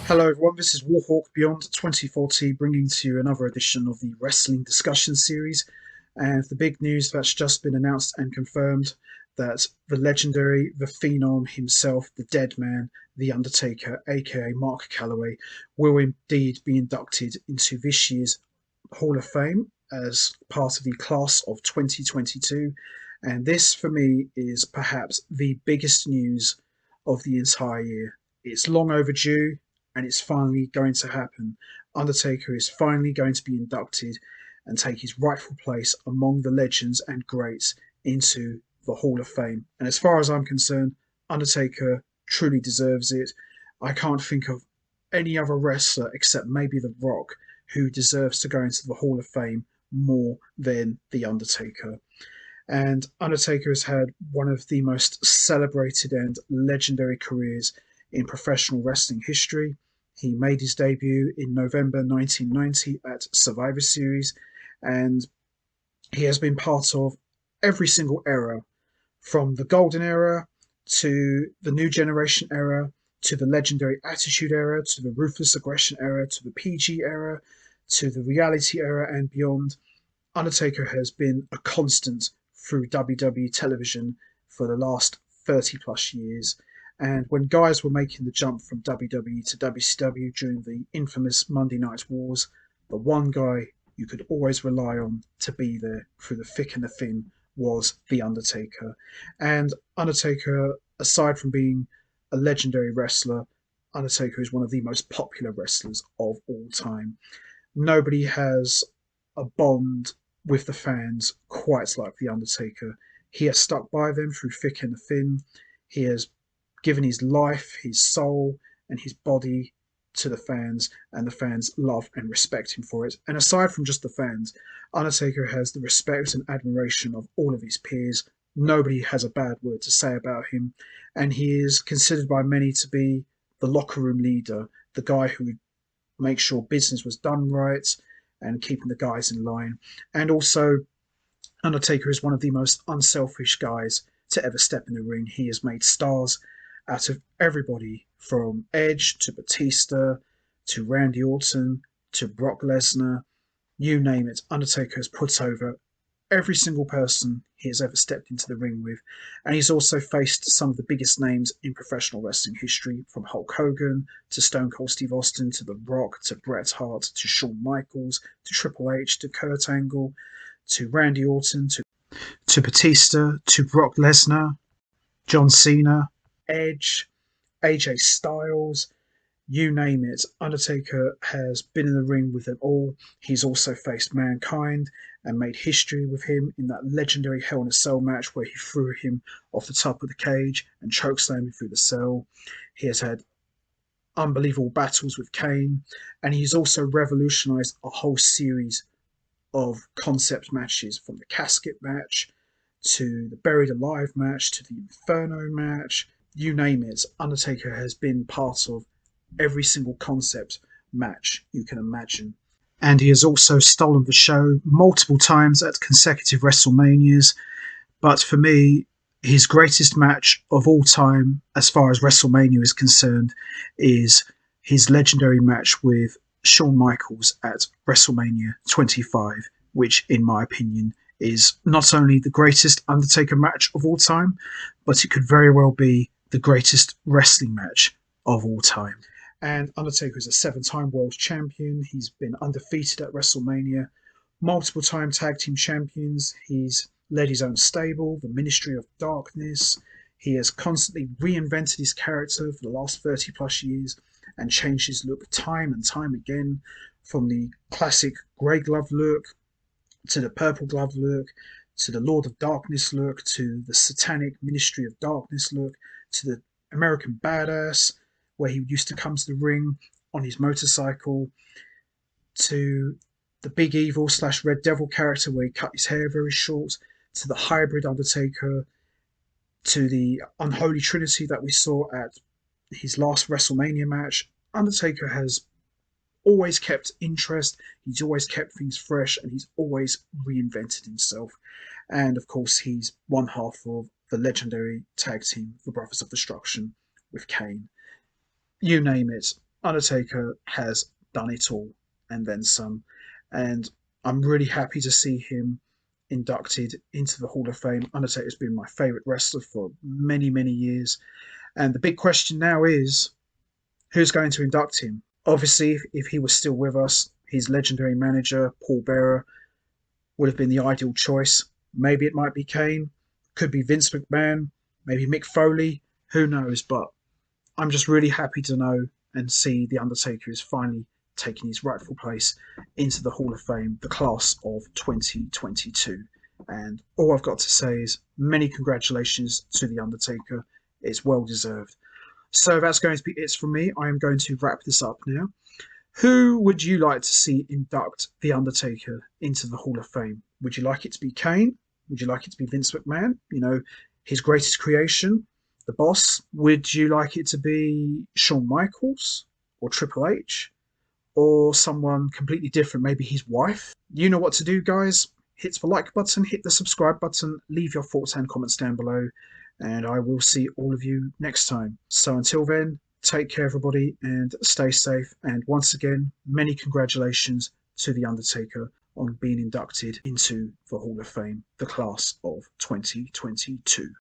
Hello everyone, this is Warhawk Beyond 2040 bringing to you another edition of the Wrestling Discussion Series. And the big news that's just been announced and confirmed that the legendary, the phenom himself, the dead man, the Undertaker, aka Mark Calloway, will indeed be inducted into this year's Hall of Fame as part of the class of 2022. And this, for me, is perhaps the biggest news of the entire year. It's long overdue and it's finally going to happen. Undertaker is finally going to be inducted and take his rightful place among the legends and greats into the Hall of Fame. And as far as I'm concerned, Undertaker truly deserves it. I can't think of any other wrestler except maybe The Rock who deserves to go into the Hall of Fame more than The Undertaker. And Undertaker has had one of the most celebrated and legendary careers in professional wrestling history. He made his debut in November 1990 at Survivor Series, and he has been part of every single era, from the Golden Era to the New Generation Era to the Legendary Attitude Era to the Ruthless Aggression Era to the PG Era to the Reality Era and beyond. Undertaker has been a constant through WWE television for the last 30 plus years. And when guys were making the jump from WWE to WCW during the infamous Monday Night Wars, the one guy you could always rely on to be there through the thick and the thin was The Undertaker. And Undertaker, aside from being a legendary wrestler, Undertaker is one of the most popular wrestlers of all time. Nobody has a bond with the fans quite like The Undertaker. He has stuck by them through thick and thin. He has given his life, his soul, and his body to the fans, and the fans love and respect him for it. And aside from just the fans, Undertaker has the respect and admiration of all of his peers. Nobody has a bad word to say about him, and he is considered by many to be the locker room leader, the guy who would make sure business was done right and keeping the guys in line. And also, Undertaker is one of the most unselfish guys to ever step in the ring. He has made stars out of everybody from Edge to Batista to Randy Orton to Brock Lesnar. You name it, Undertaker has put over every single person he has ever stepped into the ring with. And he's also faced some of the biggest names in professional wrestling history, from Hulk Hogan to Stone Cold Steve Austin to The Rock to Bret Hart to Shawn Michaels to Triple H to Kurt Angle to Randy Orton to Batista to Brock Lesnar, John Cena, Edge, AJ Styles, you name it. Undertaker has been in the ring with them all. He's also faced Mankind and made history with him in that legendary Hell in a Cell match where he threw him off the top of the cage and chokeslammed him through the cell. He has had unbelievable battles with Kane, and he's also revolutionized a whole series of concept matches, from the casket match to the buried alive match to the Inferno match. You name it, Undertaker has been part of every single concept match you can imagine. And he has also stolen the show multiple times at consecutive WrestleManias. But for me, his greatest match of all time, as far as WrestleMania is concerned, is his legendary match with Shawn Michaels at WrestleMania 25, which, in my opinion, is not only the greatest Undertaker match of all time, but it could very well be the greatest wrestling match of all time. And Undertaker is a 7-time world champion. He's been undefeated at WrestleMania, multiple time tag team champions. He's led his own stable, the Ministry of Darkness. He has constantly reinvented his character for the last 30 plus years and changed his look time and time again, from the classic grey glove look to the purple glove look to the Lord of Darkness look to the satanic Ministry of Darkness look to the American Badass, where he used to come to the ring on his motorcycle, to the Big Evil / Red Devil character where he cut his hair very short, to the hybrid Undertaker, to the Unholy Trinity that we saw at his last WrestleMania match. Undertaker has always kept interest, he's always kept things fresh, and he's always reinvented himself. And of course, he's one half of the legendary tag team, the Brothers of Destruction, with Kane. You name it, Undertaker has done it all and then some. And I'm really happy to see him inducted into the Hall of Fame. Undertaker's been my favourite wrestler for many, many years. And the big question now is who's going to induct him? Obviously, if he was still with us, his legendary manager, Paul Bearer, would have been the ideal choice. Maybe it might be Kane, could be Vince McMahon, maybe Mick Foley, who knows? But I'm just really happy to know and see The Undertaker is finally taking his rightful place into the Hall of Fame, the class of 2022. And all I've got to say is many congratulations to The Undertaker. It's well deserved. So that's going to be it from me. I am going to wrap this up now. Who would you like to see induct The Undertaker into the Hall of Fame? Would you like it to be Kane? Would you like it to be Vince McMahon? You know, his greatest creation, the boss. Would you like it to be Shawn Michaels or Triple H or someone completely different, maybe his wife? You know what to do, guys. Hit the like button, hit the subscribe button, leave your thoughts and comments down below, and I will see all of you next time. So until then, take care, everybody, and stay safe. And once again, many congratulations to The Undertaker on being inducted into the Hall of Fame, the class of 2022.